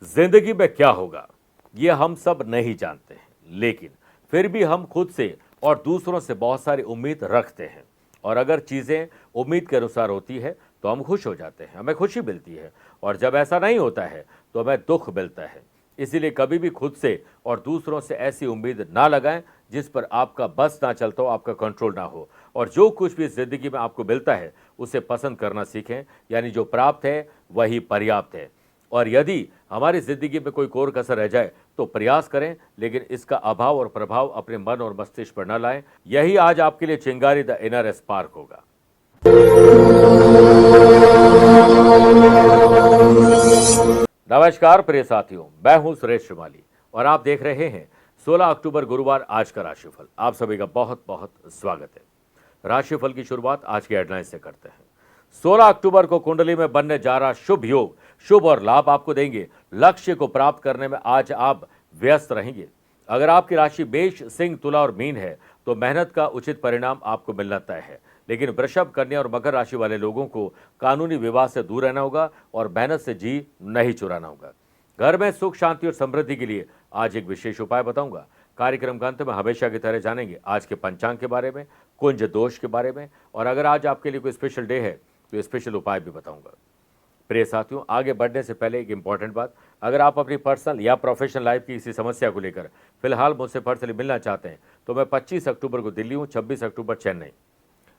जिंदगी में क्या होगा ये हम सब नहीं जानते हैं, लेकिन फिर भी हम खुद से और दूसरों से बहुत सारी उम्मीद रखते हैं। और अगर चीज़ें उम्मीद के अनुसार होती है तो हम खुश हो जाते हैं, हमें खुशी मिलती है। और जब ऐसा नहीं होता है तो हमें दुख मिलता है। इसीलिए कभी भी खुद से और दूसरों से ऐसी उम्मीद ना लगाएं जिस पर आपका बस ना चलता हो, आपका कंट्रोल ना हो। और जो कुछ भी ज़िंदगी में आपको मिलता है उसे पसंद करना सीखें, यानी जो प्राप्त है वही पर्याप्त है। और यदि हमारी ज़िंदगी में कोई कोर कसर रह जाए तो प्रयास करें, लेकिन इसका अभाव और प्रभाव अपने मन और मस्तिष्क पर न लाएं। यही आज आपके लिए चिंगारी द इनर स्पार्क होगा। नमस्कार प्रिय साथियों, मैं हूं सुरेश श्रीमाली और आप देख रहे हैं 16 अक्टूबर गुरुवार आज का राशिफल। आप सभी का बहुत बहुत स्वागत है। राशिफल की शुरुआत आज की हेडलाइन से करते हैं। 16 अक्टूबर को कुंडली में बनने जा रहा शुभ योग शुभ और लाभ आपको देंगे। लक्ष्य को प्राप्त करने में आज आप व्यस्त रहेंगे। अगर आपकी राशि मेष, सिंह, तुला और मीन है तो मेहनत का उचित परिणाम आपको मिलना तय है। लेकिन वृषभ, कन्या और मकर राशि वाले लोगों को कानूनी विवाद से दूर रहना होगा और मेहनत से जी नहीं चुराना होगा। घर में सुख, शांति और समृद्धि के लिए आज एक विशेष उपाय बताऊंगा। कार्यक्रम के अंत में हमेशा की तरह जानेंगे आज के पंचांग के बारे में, कुंज दोष के बारे में, और अगर आज आपके लिए कोई स्पेशल डे है तो स्पेशल उपाय भी बताऊंगा। प्रिय साथियों, आगे बढ़ने से पहले एक इंपॉर्टेंट बात, अगर आप अपनी पर्सनल या प्रोफेशनल लाइफ की किसी समस्या को लेकर फिलहाल मुझसे पर्सनली मिलना चाहते हैं तो मैं 25 अक्टूबर को दिल्ली हूँ, 26 अक्टूबर चेन्नई,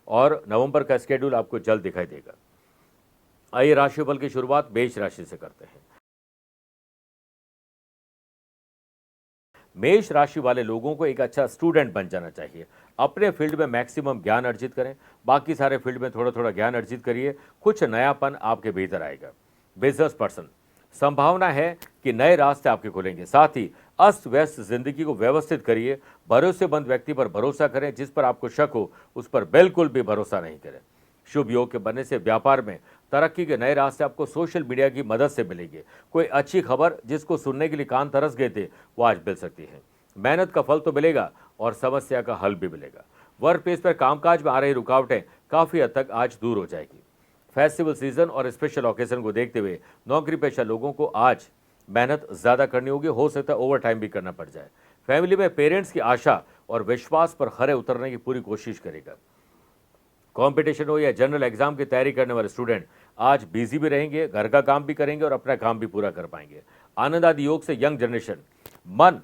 और नवंबर का स्केड्यूल आपको जल्द दिखाई देगा। आइए राशिफल की शुरुआत मेष राशि से करते हैं। मेष राशि वाले लोगों को एक अच्छा स्टूडेंट बन जाना चाहिए। अपने फील्ड में मैक्सिमम ज्ञान अर्जित करें, बाकी सारे फील्ड में थोड़ा थोड़ा ज्ञान अर्जित करिए, कुछ नयापन आपके भीतर आएगा। बिजनेस पर्सन, संभावना है कि नए रास्ते आपके खुलेंगे। साथ ही अस्त व्यस्त जिंदगी को व्यवस्थित करिए। भरोसेमंद व्यक्ति पर भरोसा करें, जिस पर आपको शक हो उस पर बिल्कुल भी भरोसा नहीं करें। शुभ योग के बनने से व्यापार में तरक्की के नए रास्ते आपको सोशल मीडिया की मदद से मिलेंगे। कोई अच्छी खबर जिसको सुनने के लिए कान तरस गए थे वो आज मिल सकती है। मेहनत का फल तो मिलेगा और समस्या का हल भी मिलेगा। वर्क प्लेस पर कामकाज में आ रही रुकावटें काफी हद तक आज दूर हो जाएगी। फेस्टिवल सीजन और स्पेशल ओकेजन को देखते हुए नौकरी पेशा लोगों को आज मेहनत ज्यादा करनी होगी, हो सकता है ओवर टाइम भी करना पड़ जाए। फैमिली में पेरेंट्स की आशा और विश्वास पर खरे उतरने की पूरी कोशिश करेगा। कंपटीशन हो या जनरल एग्जाम की तैयारी करने वाले स्टूडेंट आज बिजी भी रहेंगे, घर का काम भी करेंगे और अपना काम भी पूरा कर पाएंगे। आनंद आदि योग से यंग जनरेशन मन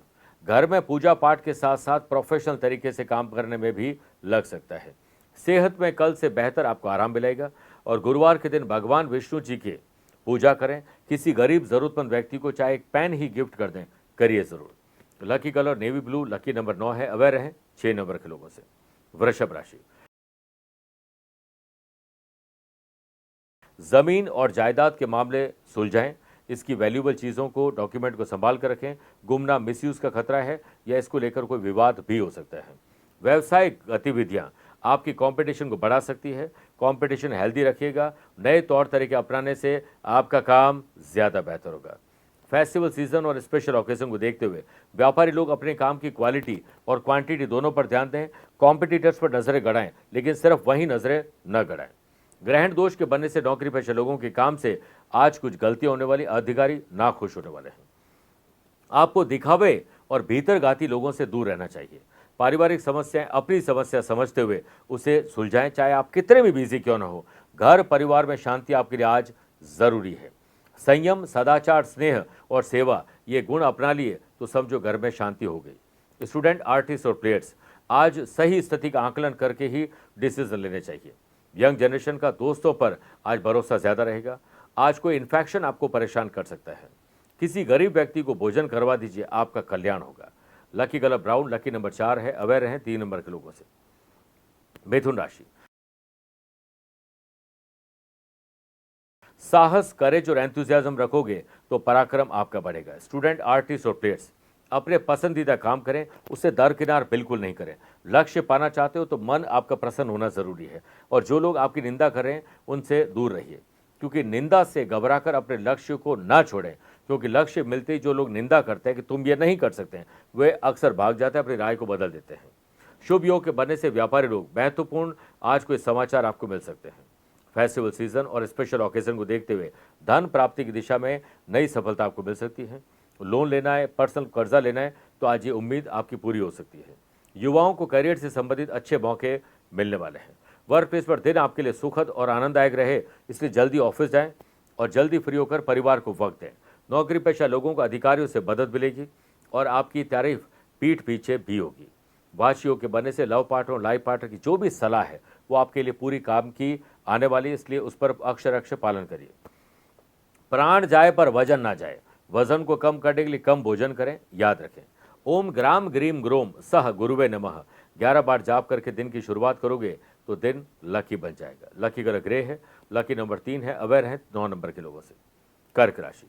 घर में पूजा पाठ के साथ साथ प्रोफेशनल तरीके से काम करने में भी लग सकता है। सेहत में कल से बेहतर आपको आराम मिलेगा और गुरुवार के दिन भगवान विष्णु जी के पूजा करें। किसी गरीब जरूरतमंद व्यक्ति को चाहे एक पेन ही गिफ्ट कर दें, करिए जरूर। Lucky colour navy blue, lucky number 9 है। अवेयर रहें 6 नंबर के लोगों से। वृषभ राशि, जमीन और जायदाद के मामले सुलझाएं। इसकी वैल्यूएबल चीज़ों को, डॉक्यूमेंट को संभाल कर रखें। गुमनाम, मिसयूज का खतरा है या इसको लेकर कोई विवाद भी हो सकता है। व्यवसायिक गतिविधियां आपकी कंपटीशन को बढ़ा सकती है। कंपटीशन हेल्दी रखिएगा। नए तौर तरीके अपनाने से आपका काम ज़्यादा बेहतर होगा। फेस्टिवल सीजन और स्पेशल ओकेजन को देखते हुए व्यापारी लोग अपने काम की क्वालिटी और क्वांटिटी दोनों पर ध्यान दें। कॉम्पिटिटर्स पर नजरें गड़ाएं, लेकिन सिर्फ वही नजरें न गड़ाएं। ग्रहण दोष के बनने से नौकरी पेशा लोगों के काम से आज कुछ गलतियां होने वाली, अधिकारी नाखुश होने वाले हैं। आपको दिखावे और भीतरघाती लोगों से दूर रहना चाहिए। पारिवारिक समस्याएं अपनी समस्या समझते हुए उसे सुलझाएं, चाहे आप कितने भी बिजी क्यों न हो। घर परिवार में शांति आपके लिए आज जरूरी है। संयम, सदाचार, स्नेह और सेवा ये गुण अपना लिए तो समझो घर में शांति हो गई। स्टूडेंट, आर्टिस्ट और प्लेयर्स आज सही स्थिति का आकलन करके ही डिसीजन लेने चाहिए। यंग जनरेशन का दोस्तों पर आज भरोसा ज्यादा रहेगा। आज कोई इन्फेक्शन आपको परेशान कर सकता है। किसी गरीब व्यक्ति को भोजन करवा दीजिए, आपका कल्याण होगा। Lucky colour brown, lucky number 4 है। अवेयर रहें 3 नंबर के लोगों से। मिथुन राशि, साहस, करेज और एंथुजियाज्म रखोगे तो पराक्रम आपका बढ़ेगा। स्टूडेंट, आर्टिस्ट और प्लेयर्स अपने पसंदीदा काम करें, उसे दरकिनार बिल्कुल नहीं करें। लक्ष्य पाना चाहते हो तो मन आपका प्रसन्न होना जरूरी है और जो लोग आपकी निंदा कर रहे हैं उनसे दूर रहिए, क्योंकि निंदा से घबराकर अपने लक्ष्य को ना छोड़ें। क्योंकि लक्ष्य मिलते ही जो लोग निंदा करते हैं कि तुम ये नहीं कर सकते हैं, वे अक्सर भाग जाते हैं, अपनी राय को बदल देते हैं। शुभ योग के बनने से व्यापारी लोग महत्वपूर्ण आज कोई समाचार आपको मिल सकते हैं। फेस्टिवल सीजन और स्पेशल ओकेजन को देखते हुए धन प्राप्ति की दिशा में नई सफलता आपको मिल सकती है। लोन लेना है, पर्सनल कर्जा लेना है, तो आज ये उम्मीद आपकी पूरी हो सकती है। युवाओं को करियर से संबंधित अच्छे मौके मिलने वाले हैं। वर्क प्लेस पर दिन आपके लिए सुखद और आनंददायक रहे, इसलिए जल्दी ऑफिस जाएं और जल्दी फ्री होकर परिवार को वक्त दें। नौकरी पेशा लोगों को अधिकारियों से मदद मिलेगी और आपकी तारीफ पीठ पीछे भी होगी। वाशियों के बनने से लव पार्टनर और लाइफ पार्टनर की जो भी सलाह है वो आपके लिए पूरी काम की आने वाली है, इसलिए उस पर अक्षर पालन करिए। प्राण जाए पर वजन ना जाए, वजन को कम करने के लिए कम भोजन करें, याद रखें। ओम ग्राम ग्रीम ग्रोम सह गुरुवे नमः 11 बार जाप करके दिन की शुरुआत करोगे तो दिन लकी बन जाएगा। लकी कलर ग्रे है, लकी नंबर 3 है, अवेयर है 9 नंबर के लोगों से। कर्क राशि,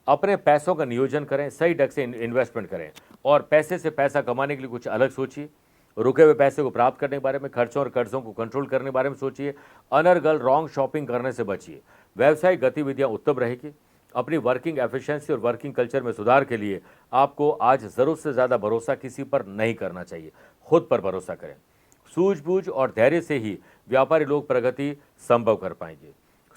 अपने पैसों का नियोजन करें, सही ढंग से इन्वेस्टमेंट करें और पैसे से पैसा कमाने के लिए कुछ अलग सोचिए। रुके हुए पैसे को प्राप्त करने के बारे में, खर्चों और कर्जों को कंट्रोल करने के बारे में सोचिए। अनर्गल रॉन्ग शॉपिंग करने से बचिए। व्यावसायिक गतिविधियां उत्तम रहेगी। अपनी वर्किंग एफिशिएंसी और वर्किंग कल्चर में सुधार के लिए आपको आज जरूरत से ज़्यादा भरोसा किसी पर नहीं करना चाहिए, खुद पर भरोसा करें। सूझबूझ और धैर्य से ही व्यापारी लोग प्रगति संभव कर पाएंगे।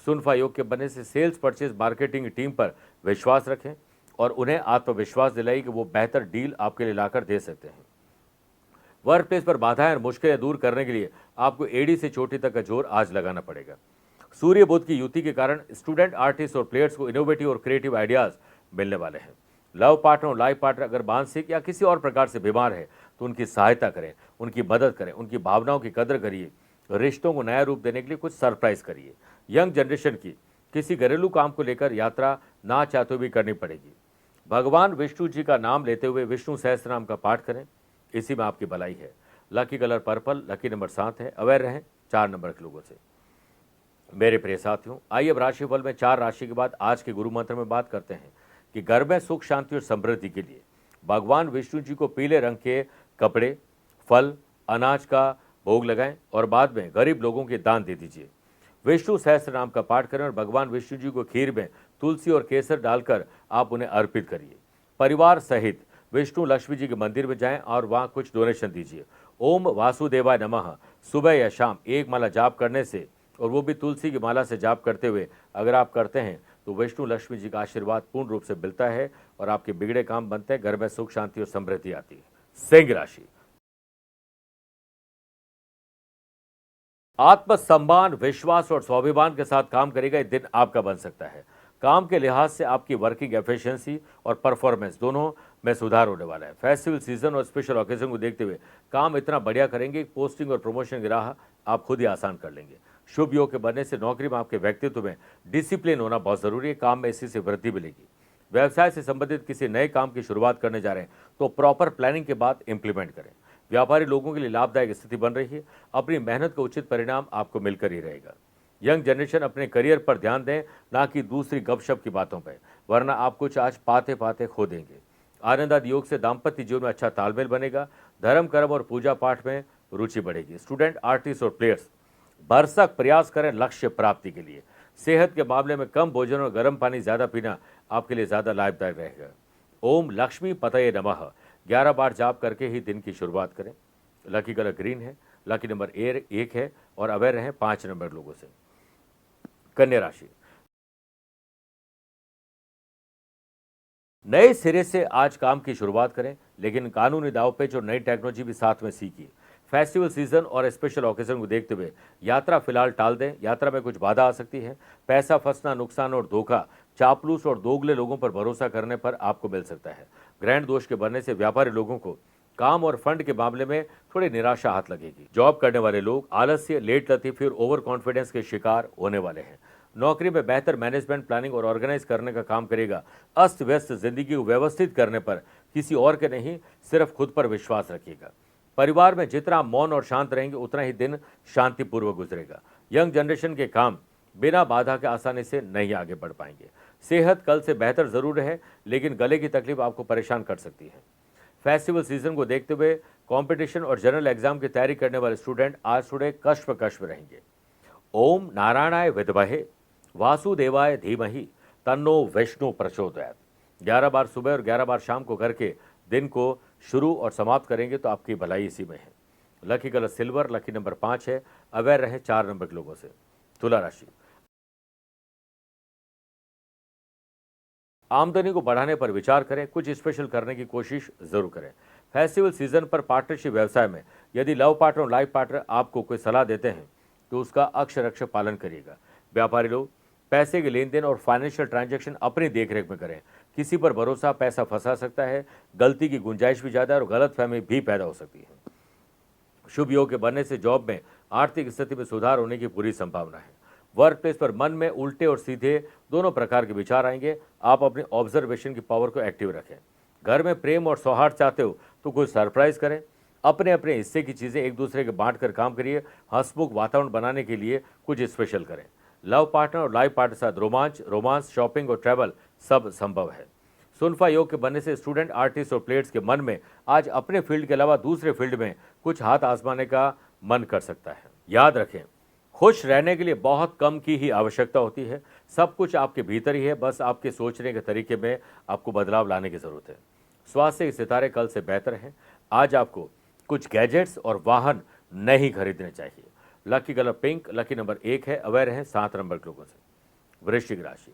सुनफा योग के बनने से सेल्स परचेज मार्केटिंग टीम पर विश्वास रखें और उन्हें आत्मविश्वास दिलाइए कि वो बेहतर डील आपके लिए लाकर दे सकते हैं। वर्क प्लेस पर बाधाएं और मुश्किलें दूर करने के लिए आपको एडी से चोटी तक का जोर आज लगाना पड़ेगा। सूर्य बुध की युति के कारण स्टूडेंट, आर्टिस्ट और प्लेयर्स को इनोवेटिव और क्रिएटिव आइडियाज मिलने वाले हैं। लव पार्टनर और लाइफ पार्टनर अगर मानसिक या किसी और प्रकार से बीमार है तो उनकी सहायता करें, उनकी मदद करें, उनकी भावनाओं की कदर करिए। रिश्तों को नया रूप देने के लिए कुछ सरप्राइज करिए। यंग जनरेशन की किसी घरेलू काम को लेकर यात्रा ना चाहते हुए भी करनी पड़ेगी। भगवान विष्णु जी का नाम लेते हुए विष्णु सहस्त्र नाम का पाठ करें, इसी में आपकी भलाई है। Lucky colour purple, lucky number 7 है, अवेयर रहें 4 नंबर के लोगों से। मेरे प्रिय साथियों, आइए अब राशिफल में 4 राशि के बाद आज के गुरु मंत्र में बात करते हैं कि घर में सुख, शांति और समृद्धि के लिए भगवान विष्णु जी को पीले रंग के कपड़े, फल, अनाज का भोग लगाएं और बाद में गरीब लोगों के दान दे दीजिए। विष्णु सहस्त्र नाम का पाठ करें और भगवान विष्णु जी को खीर में तुलसी और केसर डालकर आप उन्हें अर्पित करिए। परिवार सहित विष्णु लक्ष्मी जी के मंदिर में जाएं और वहां कुछ डोनेशन दीजिए। ओम वासुदेवाय नमः सुबह या शाम 1 माला जाप करने से, और वो भी तुलसी की माला से जाप करते हुए अगर आप करते हैं तो विष्णु लक्ष्मी जी का आशीर्वाद पूर्ण रूप से मिलता है और आपके बिगड़े काम बनते हैं, घर में सुख, शांति और समृद्धि आती है। सिंह राशि, आत्मसम्मान, विश्वास और स्वाभिमान के साथ काम करेगा, ये दिन आपका बन सकता है। काम के लिहाज से आपकी वर्किंग एफिशिएंसी और परफॉर्मेंस दोनों में सुधार होने वाला है। फेस्टिवल सीजन और स्पेशल ओकेजन को देखते हुए काम इतना बढ़िया करेंगे, पोस्टिंग और प्रमोशन की राह आप खुद ही आसान कर लेंगे। शुभ योग के बनने से नौकरी में आपके व्यक्तित्व में डिसिप्लिन होना बहुत जरूरी है, काम में इसी से वृद्धि मिलेगी। व्यवसाय से संबंधित किसी नए काम की शुरुआत करने जा रहे हैं तो प्रॉपर प्लानिंग के बाद इंप्लीमेंट करें। व्यापारी लोगों के लिए लाभदायक स्थिति बन रही है, अपनी मेहनत का उचित परिणाम आपको मिलकर ही रहेगा। यंग जनरेशन अपने करियर पर ध्यान दें, ना कि दूसरी गपशप की बातों पर, वरना आप कुछ आज पाते पाते खो देंगे। आनंदादि योग से दाम्पत्य जीवन में अच्छा तालमेल बनेगा। धर्म, कर्म और पूजा पाठ में रुचि बढ़ेगी। स्टूडेंट, आर्टिस्ट और प्लेयर्स भरसक प्रयास करें लक्ष्य प्राप्ति के लिए। सेहत के मामले में कम भोजन और गर्म पानी ज्यादा पीना आपके लिए ज्यादा लाभदायक रहेगा। ओम लक्ष्मी पतये नमः 11 बार जाप करके ही दिन की शुरुआत करें। लकी कलर ग्रीन है, लकी नंबर 1 है और अवेयर रहें 5 नंबर लोगों से। कन्या राशि, नए सिरे से आज काम की शुरुआत करें, लेकिन कानूनी दावपेच और नई टेक्नोलॉजी भी साथ में सीखिए। फेस्टिवल सीजन और स्पेशल ओकेजन को देखते हुए यात्रा फिलहाल टाल दें, यात्रा में कुछ बाधा आ सकती है। पैसा फंसना, नुकसान और धोखा, चापलूस और दोगले लोगों पर भरोसा करने पर आपको मिल सकता है। ग्रहण दोष के बनने से व्यापारी लोगों को काम और फंड के मामले में थोड़ी निराशा हाथ लगेगी। जॉब करने वाले लोग आलस्य, लेट लतीफी और ओवर कॉन्फिडेंस के शिकार होने वाले हैं। नौकरी में बेहतर मैनेजमेंट, प्लानिंग और ऑर्गेनाइज करने का काम करेगा। अस्त व्यस्त जिंदगी को व्यवस्थित करने पर किसी और के नहीं, सिर्फ खुद पर विश्वास रखिएगा। परिवार में जितना मौन और शांत रहेंगे उतना ही दिन शांतिपूर्वक गुजरेगा। यंग जनरेशन के काम बिना बाधा के आसानी से नहीं आगे बढ़ पाएंगे। सेहत कल से बेहतर जरूर है, लेकिन गले की तकलीफ आपको परेशान कर सकती है। फेस्टिवल सीजन को देखते हुए कंपटीशन और जनरल एग्जाम की तैयारी करने वाले स्टूडेंट आज थोड़े कष्ट में रहेंगे। ओम नारायणाय विद्महे वासुदेवाय धीमहि तन्नो विष्णु प्रचोदयात् 11 बार सुबह और 11 बार शाम को करके दिन को शुरू और समाप्त करेंगे तो आपकी भलाई इसी में है। Lucky colour silver, lucky number 5 है, अवेयर रहें 4 नंबर के लोगों से। तुला राशि, आमदनी को बढ़ाने पर विचार करें, कुछ स्पेशल करने की कोशिश जरूर करें। फेस्टिवल सीजन पर पार्टनरशिप व्यवसाय में यदि लव पार्टनर और लाइफ पार्टनर आपको कोई सलाह देते हैं तो उसका अक्षर अक्षर पालन करिएगा। व्यापारी लोग पैसे के लेन देन और फाइनेंशियल ट्रांजैक्शन अपनी देखरेख में करें। किसी पर भरोसा पैसा फंसा सकता है, गलती की गुंजाइश भी ज़्यादा है और गलतफहमी भी पैदा हो सकती है। शुभ योग के बनने से जॉब में आर्थिक स्थिति में सुधार होने की पूरी संभावना है। वर्क प्लेस पर मन में उल्टे और सीधे दोनों प्रकार के विचार आएंगे। आप अपनी ऑब्जर्वेशन की पावर को एक्टिव रखें। घर में प्रेम और सौहार्द चाहते हो तो कुछ सरप्राइज करें। अपने अपने हिस्से की चीज़ें एक दूसरे के बांट कर काम करिए। हंसमुख वातावरण बनाने के लिए कुछ स्पेशल करें। लव पार्टनर और लाइफ पार्टनर के साथ रोमांस, शॉपिंग और ट्रैवल सब संभव है। सुनफा योग के बनने से स्टूडेंट, आर्टिस्ट और प्लेयर्स के मन में आज अपने फील्ड के अलावा दूसरे फील्ड में कुछ हाथ आजमाने का मन कर सकता है। याद रखें, खुश रहने के लिए बहुत कम की ही आवश्यकता होती है। सब कुछ आपके भीतर ही है, बस आपके सोचने के तरीके में आपको बदलाव लाने की जरूरत है। स्वास्थ्य के सितारे कल से बेहतर हैं। आज आपको कुछ गैजेट्स और वाहन नहीं खरीदने चाहिए। Lucky colour pink, lucky number 1 है, अवेयर हैं 7 नंबर के लोगों से। वृश्चिक राशि,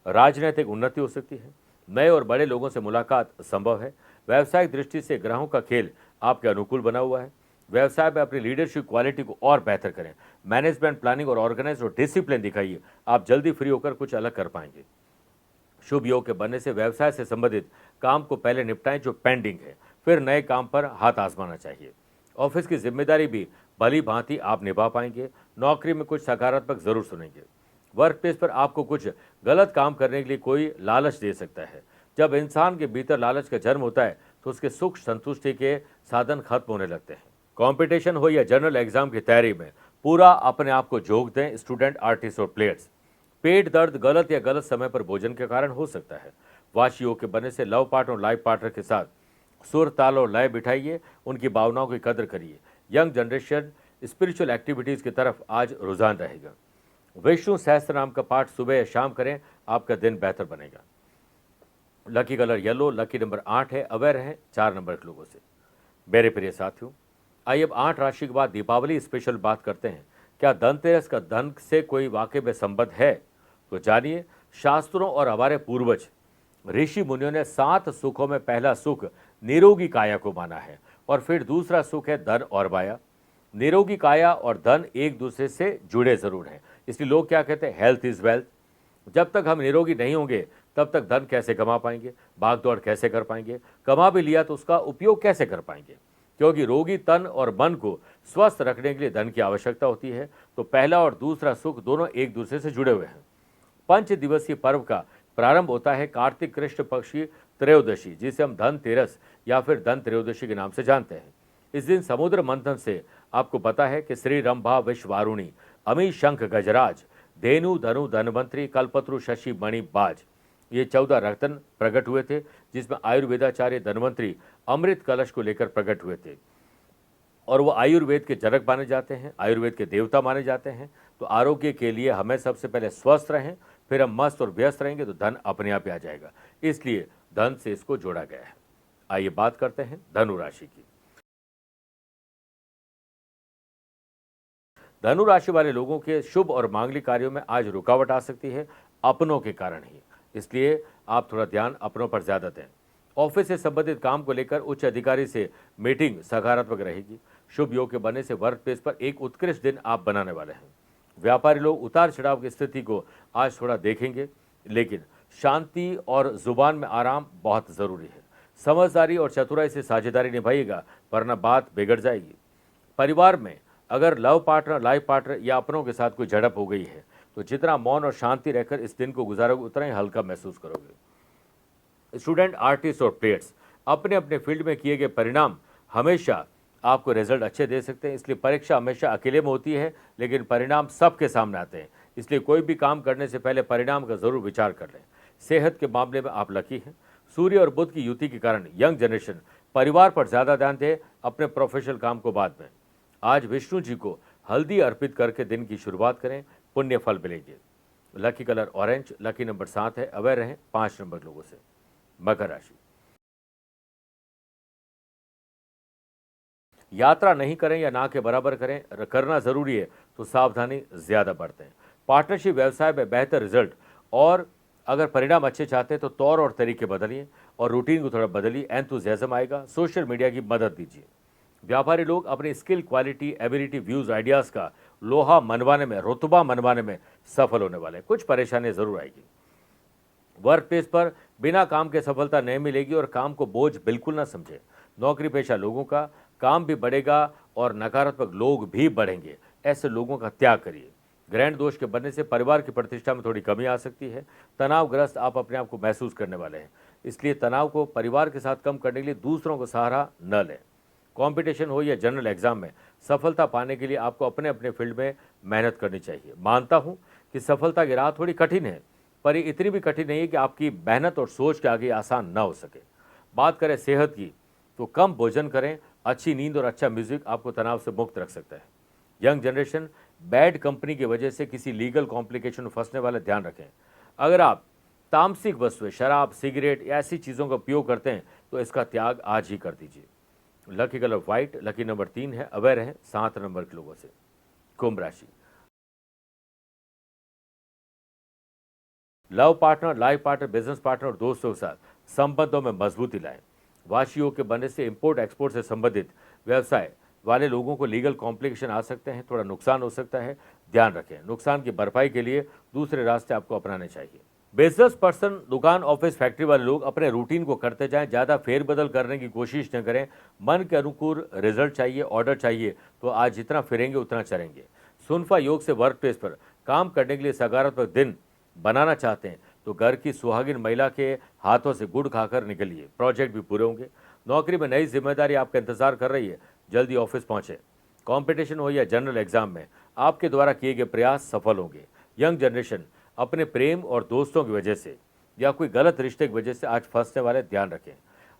राजनीतिक उन्नति हो सकती है। नए और बड़े लोगों से मुलाकात संभव है। व्यावसायिक दृष्टि से ग्रहों का खेल आपके अनुकूल बना हुआ है। व्यवसाय में अपनी लीडरशिप क्वालिटी को और बेहतर करें। मैनेजमेंट, प्लानिंग और ऑर्गेनाइज और डिसिप्लिन दिखाइए। आप जल्दी फ्री होकर कुछ अलग कर पाएंगे। शुभ योग के बनने से व्यवसाय से संबंधित काम को पहले निपटाएं जो पेंडिंग है, फिर नए काम पर हाथ आजमाना चाहिए। ऑफिस की जिम्मेदारी भी भली भांति आप निभा पाएंगे। नौकरी में कुछ सकारात्मक जरूर सुनेंगे। वर्क प्लेस पर आपको कुछ गलत काम करने के लिए कोई लालच दे सकता है। जब इंसान के भीतर लालच का जन्म होता है तो उसके सुख संतुष्टि के साधन खत्म होने लगते हैं। कंपटीशन हो या जनरल एग्जाम की तैयारी में पूरा अपने आप को झोंक दें। स्टूडेंट, आर्टिस्ट और प्लेयर्स, पेट दर्द गलत या गलत समय पर भोजन के कारण हो सकता है। वाशी योग के बनने से लव पार्टनर और लाइफ पार्टनर के साथ सुर, ताल और लय बिठाइए। उनकी भावनाओं की कदर करिए। यंग जनरेशन स्पिरिचुअल एक्टिविटीज की तरफ आज रुझान रहेगा। विष्णु सहस्त्र नाम का पाठ सुबह या शाम करें, आपका दिन बेहतर बनेगा। Lucky colour yellow, lucky number 8 है, अवेयर है 4 नंबर के लोगों से। मेरे प्रिय साथियों, आइए अब 8 राशि के बाद दीपावली स्पेशल बात करते हैं। क्या धनतेरस का धन से कोई वाकई में संबंध है? तो जानिए। शास्त्रों और हमारे पूर्वज ऋषि मुनियों ने 7 सुखों में पहला सुख निरोगी काया को माना है और फिर दूसरा सुख है धन और माया। निरोगी काया और धन एक दूसरे से जुड़े जरूर हैं, इसलिए लोग क्या कहते हैं, हेल्थ इज वेल्थ। जब तक हम निरोगी नहीं होंगे तब तक धन कैसे कमा पाएंगे, भाग दौड़ कैसे कर पाएंगे, कमा भी लिया तो उसका उपयोग कैसे कर पाएंगे। क्योंकि रोगी तन और मन को स्वस्थ रखने के लिए धन की आवश्यकता होती है। तो पहला और दूसरा सुख दोनों एक दूसरे से जुड़े हुए हैं। 5 दिवसीय पर्व का प्रारंभ होता है कार्तिक कृष्ण पक्ष की त्रयोदशी, जिसे हम धनतेरस या फिर धन त्रयोदशी के नाम से जानते हैं। इस दिन समुद्र मंथन से आपको पता है कि श्री रंभा, विश्वारुणी, अमी, शंख, गजराज, धेनु, धनु, धनवंतरी, कल्पत्रु, शशि, मणि, बाज, ये 14 रत्न प्रकट हुए थे, जिसमें आयुर्वेदाचार्य धनवंतरी अमृत कलश को लेकर प्रकट हुए थे और वो आयुर्वेद के जनक माने जाते हैं, आयुर्वेद के देवता माने जाते हैं। तो आरोग्य के लिए हमें सबसे पहले स्वस्थ रहें, फिर हम मस्त और व्यस्त रहेंगे तो धन अपने आप ही आ जाएगा। इसलिए धन से इसको जोड़ा गया है। आइए बात करते हैं धनु राशि की। धनु राशि वाले लोगों के शुभ और मांगलिक कार्यों में आज रुकावट आ सकती है, अपनों के कारण ही। इसलिए आप थोड़ा ध्यान अपनों पर ज्यादा दें। ऑफिस से संबंधित काम को लेकर उच्च अधिकारी से मीटिंग सकारात्मक रहेगी। शुभ योग के बनने से वर्क प्लेस पर एक उत्कृष्ट दिन आप बनाने वाले हैं। व्यापारी लोग उतार चढ़ाव की स्थिति को आज थोड़ा देखेंगे, लेकिन शांति और जुबान में आराम बहुत जरूरी है। समझदारी और चतुराई से साझेदारी निभाइएगा, वरना बात बिगड़ जाएगी। परिवार में अगर लव पार्टनर, लाइफ पार्टनर या अपनों के साथ कोई झड़प हो गई है तो जितना मौन और शांति रहकर इस दिन को गुजारोगे उतना ही हल्का महसूस करोगे। स्टूडेंट, आर्टिस्ट और प्लेयर्स, अपने अपने फील्ड में किए गए परिणाम हमेशा आपको रिजल्ट अच्छे दे सकते हैं। इसलिए परीक्षा हमेशा अकेले में होती है, लेकिन परिणाम सबके सामने आते हैं। इसलिए कोई भी काम करने से पहले परिणाम का जरूर विचार कर लें। सेहत के मामले में आप लकी हैं। सूर्य और बुध की युति के कारण यंग जनरेशन परिवार पर ज्यादा ध्यान दे, अपने प्रोफेशनल काम को बाद में। आज विष्णु जी को हल्दी अर्पित करके दिन की शुरुआत करें, पुण्य फल मिलेंगे। Lucky colour orange, lucky number 7 है, अवेयर रहें 5 नंबर लोगों से। मकर राशि, यात्रा नहीं करें या ना के बराबर करें, करना ज़रूरी है तो सावधानी ज़्यादा बरतें। पार्टनरशिप व्यवसाय में बेहतर रिजल्ट और अगर परिणाम अच्छे चाहते हैं तो तौर और तरीके बदलिए और रूटीन को थोड़ा बदलिए, एंथुजियाज्म आएगा। सोशल मीडिया की मदद दीजिए। व्यापारी लोग अपनी skill, quality, ability, views, ideas का लोहा मनवाने में, रुतबा मनवाने में सफल होने वाले हैं। कुछ परेशानी ज़रूर आएगी। वर्क प्लेस पर बिना काम के सफलता नहीं मिलेगी और काम को बोझ बिल्कुल ना समझे। नौकरी पेशा लोगों का काम भी बढ़ेगा और नकारात्मक लोग भी बढ़ेंगे। ऐसे लोगों का त्याग करिए। ग्रहण दोष के बनने से परिवार की प्रतिष्ठा में थोड़ी कमी आ सकती है। तनावग्रस्त आप अपने आप को महसूस करने वाले हैं, इसलिए तनाव को परिवार के साथ कम करने के लिए दूसरों को सहारा न लें। कंपटीशन हो या जनरल एग्जाम में सफलता पाने के लिए आपको अपने अपने फील्ड में मेहनत करनी चाहिए। मानता हूं कि सफलता की राह थोड़ी कठिन है, पर ये इतनी भी कठिन नहीं है कि आपकी मेहनत और सोच के आगे आसान ना हो सके। बात करें सेहत की, तो कम भोजन करें। अच्छी नींद और अच्छा म्यूजिक आपको तनाव से मुक्त रख सकता है। यंग जनरेशन बैड कंपनी की वजह से किसी लीगल कॉम्प्लिकेशन में फंसने वाले ध्यान रखें। अगर आप तामसिक वस्तुएं, शराब, सिगरेट या ऐसी चीज़ों का उपयोग करते हैं तो इसका त्याग आज ही कर दीजिए। Lucky colour white, lucky number 3 है। अवेयर रहें 7 नंबर के लोगों से। कुंभ राशि, love partner, life partner, business partner और दोस्तों के साथ संबंधों में मजबूती लाएं। वाशियों के बनने से इंपोर्ट एक्सपोर्ट से संबंधित व्यवसाय वाले लोगों को लीगल कॉम्प्लिकेशन आ सकते हैं, थोड़ा नुकसान हो सकता है, ध्यान रखें। नुकसान की भरपाई के लिए दूसरे रास्ते आपको अपनाने चाहिए। बिजनेस पर्सन, दुकान, ऑफिस, फैक्ट्री वाले लोग अपने रूटीन को करते जाएं, ज़्यादा फेरबदल करने की कोशिश न करें। मन के अनुकूल रिजल्ट चाहिए, ऑर्डर चाहिए तो आज जितना फिरेंगे उतना चलेंगे। सुनफा योग से वर्क प्लेस पर काम करने के लिए सकारात्मक दिन बनाना चाहते हैं तो घर की सुहागिन महिला के हाथों से गुड़ खाकर निकलिए, प्रोजेक्ट भी पूरे होंगे। नौकरी में नई जिम्मेदारी आपका इंतजार कर रही है, जल्दी ऑफिस पहुंचे। कंपटीशन हो या जनरल एग्जाम में आपके द्वारा किए गए प्रयास सफल होंगे। यंग जनरेशन अपने प्रेम और दोस्तों की वजह से या कोई गलत रिश्ते की वजह से आज फंसने वाले, ध्यान रखें।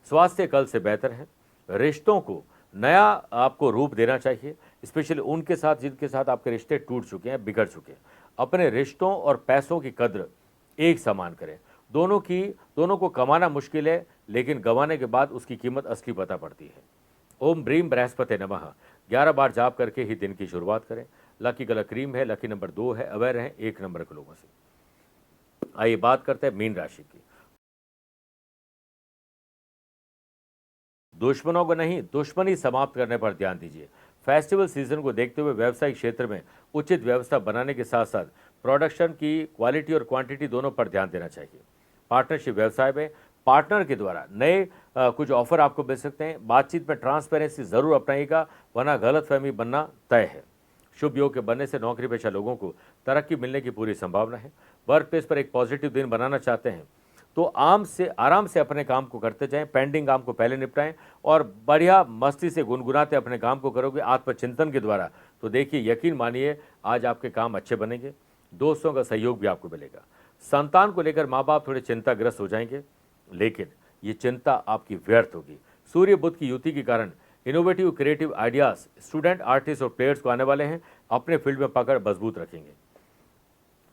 स्वास्थ्य कल से बेहतर है। रिश्तों को नया आपको रूप देना चाहिए, स्पेशली उनके साथ जिनके साथ आपके रिश्ते टूट चुके हैं, बिगड़ चुके हैं। अपने रिश्तों और पैसों की कद्र एक समान करें। दोनों को कमाना मुश्किल है, लेकिन गंवाने के बाद उसकी कीमत असली पता पड़ती है। ओम ब्रीम बृहस्पति नमः 11 बार जाप करके ही दिन की शुरुआत करें। लकी कलर क्रीम है, लकी नंबर 2 है। अवेयर रहें 1 नंबर के लोगों से। आइए बात करते हैं मीन राशि की। दुश्मनों को नहीं, दुश्मनी समाप्त करने पर ध्यान दीजिए। फेस्टिवल सीजन को देखते हुए व्यावसायिक क्षेत्र में उचित व्यवस्था बनाने के साथ साथ प्रोडक्शन की क्वालिटी और क्वांटिटी दोनों पर ध्यान देना चाहिए। पार्टनरशिप व्यवसाय में पार्टनर के द्वारा नए कुछ ऑफर आपको मिल सकते हैं। बातचीत में ट्रांसपेरेंसी जरूर अपनाइएगा, वरना गलतफहमी बनना तय है। शुभ योग के बनने से नौकरी पेशा लोगों को तरक्की मिलने की पूरी संभावना है। वर्क प्लेस पर एक पॉजिटिव दिन बनाना चाहते हैं तो आराम से अपने काम को करते जाएं। पेंडिंग काम को पहले निपटाएं और बढ़िया मस्ती से गुनगुनाते अपने काम को करोगे आत्मचिंतन के द्वारा, तो देखिए, यकीन मानिए आज आपके काम अच्छे बनेंगे। दोस्तों का सहयोग भी आपको मिलेगा। संतान को लेकर माँ बाप थोड़े चिंताग्रस्त हो जाएंगे, लेकिन ये चिंता आपकी व्यर्थ होगी। सूर्य बुध की युति के कारण innovative creative ideas student, artist और प्लेयर्स को आने वाले हैं। अपने फील्ड में पकड़ मजबूत रखेंगे।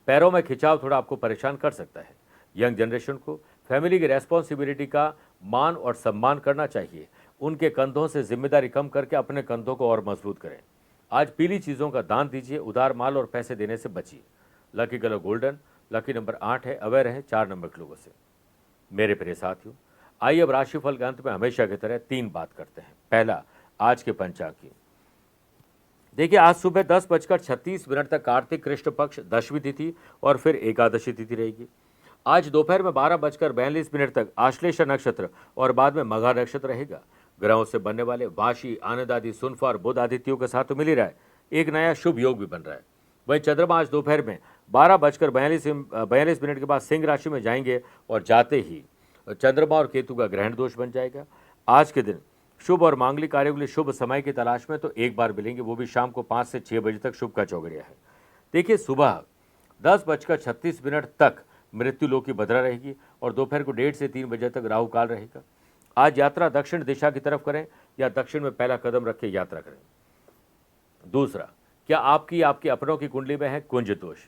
पैरों में खिंचाव थोड़ा आपको परेशान कर सकता है। यंग जनरेशन को फैमिली की रेस्पॉन्सिबिलिटी का मान और सम्मान करना चाहिए। उनके कंधों से जिम्मेदारी कम करके अपने कंधों को और मजबूत करें। आज पीली चीज़ों का दान दीजिए, उधार माल और पैसे देने से बचिए। Lucky colour golden, lucky number 8 है। अवेयर है 4 नंबर के लोगों से। मेरे प्रिय साथियों, आइए अब राशिफल के अंत में हमेशा की तरह 3 बात करते हैं। पहला, आज के पंचांग की। देखिए, आज सुबह 10:36 तक कार्तिक कृष्ण पक्ष दशमी तिथि और फिर एकादशी तिथि रहेगी। आज दोपहर में 12:42 तक आश्लेषा नक्षत्र और बाद में मघा नक्षत्र रहेगा। ग्रहों से बनने वाले वाशी, आनंद आदि, सुनफा और बुध आदित्यों के साथ तो मिल ही रहा है, एक नया शुभ योग भी बन रहा है। वहीं चंद्रमा आज दोपहर में 12:42 के बाद सिंह राशि में जाएंगे और जाते ही चंद्रमा और केतु का ग्रहण दोष बन जाएगा। आज के दिन शुभ और मांगलिक कार्यों के लिए शुभ समय की तलाश में तो एक बार मिलेंगे, वो भी शाम को 5 से 6 बजे तक शुभ का चौगड़िया है। देखिए, सुबह 10:36 तक मृत्यु लोक की भद्रा रहेगी और दोपहर को 1:30 से 3 बजे तक राहु काल रहेगा। आज यात्रा दक्षिण दिशा की तरफ करें या दक्षिण में पहला कदम रख के यात्रा करें। दूसरा, क्या आपके अपनों की कुंडली में है कुंज दोष?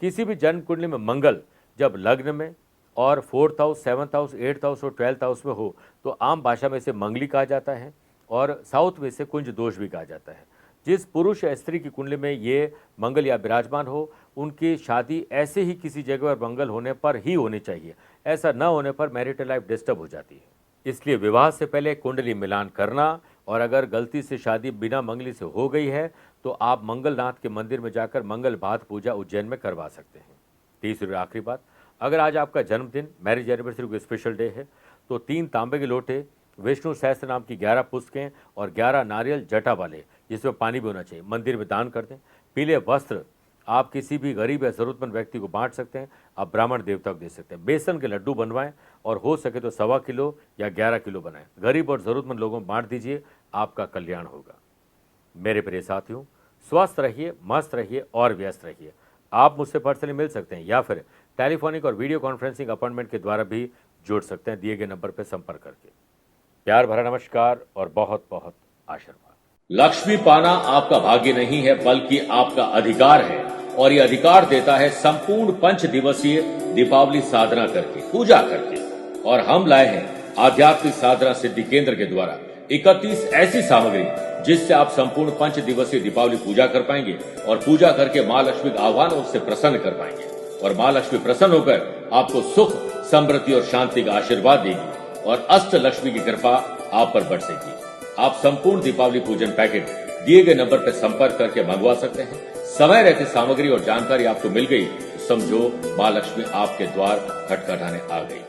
किसी भी जन्म कुंडली में मंगल जब लग्न में और 4th house, 7th house, 8th house और 12th हाउस में हो तो आम भाषा में इसे मंगली कहा जाता है। और साउथ में से कुंज दोष भी कहा जाता है। जिस पुरुष या स्त्री की कुंडली में ये मंगल या विराजमान हो, उनकी शादी ऐसे ही किसी जगह पर मंगल होने पर ही होनी चाहिए। ऐसा न होने पर मैरिटल लाइफ डिस्टर्ब हो जाती है। इसलिए विवाह से पहले कुंडली मिलान करना, और अगर गलती से शादी बिना मंगली से हो गई है तो आप मंगलनाथ के मंदिर में जाकर मंगल भात पूजा उज्जैन में करवा सकते हैं। तीसरी और आखिरी बात, अगर आज आपका जन्मदिन, मैरिज एनिवर्सरी को स्पेशल डे है, तो 3 तांबे के लोटे, विष्णु सहस्त्र नाम की 11 पुस्तकें और 11 नारियल जटा वाले, जिसमें पानी भी होना चाहिए, मंदिर में दान कर दें। पीले वस्त्र आप किसी भी गरीब या जरूरतमंद व्यक्ति को बांट सकते हैं। आप ब्राह्मण देवता को दे सकते हैं। बेसन के लड्डू बनवाएं और हो सके तो 1.25 किलो या 11 किलो बनाएं। गरीब और जरूरतमंद लोगों को बांट दीजिए, आपका कल्याण होगा। मेरे प्रिय साथियों, स्वस्थ रहिए, मस्त रहिए और व्यस्त रहिए। आप मुझसे पर्सनली मिल सकते हैं या फिर टेलीफोनिक और वीडियो कॉन्फ्रेंसिंग अपॉइंटमेंट के द्वारा भी जुड़ सकते हैं, दिए गए नंबर पर संपर्क करके। प्यार भरा नमस्कार और बहुत बहुत आशीर्वाद। लक्ष्मी पाना आपका भाग्य नहीं है, बल्कि आपका अधिकार है, और ये अधिकार देता है संपूर्ण 5 दिवसीय दीपावली साधना करके, पूजा करके। और हम लाए हैं आध्यात्मिक साधना सिद्धि केंद्र के द्वारा 31 ऐसी सामग्री, जिससे आप संपूर्ण 5 दिवसीय दीपावली पूजा कर पाएंगे और पूजा करके मां लक्ष्मी का आह्वान उससे प्रसन्न कर पाएंगे। और मां लक्ष्मी प्रसन्न होकर आपको सुख, समृद्धि और शांति का आशीर्वाद देगी और अष्ट लक्ष्मी की कृपा आप पर बरसेगी। आप संपूर्ण दीपावली पूजन पैकेट दिए गए नंबर पर संपर्क करके मंगवा सकते हैं। समय रहते सामग्री और जानकारी आपको मिल गई तो समझो मां लक्ष्मी आपके द्वार खटखटाने आ गई।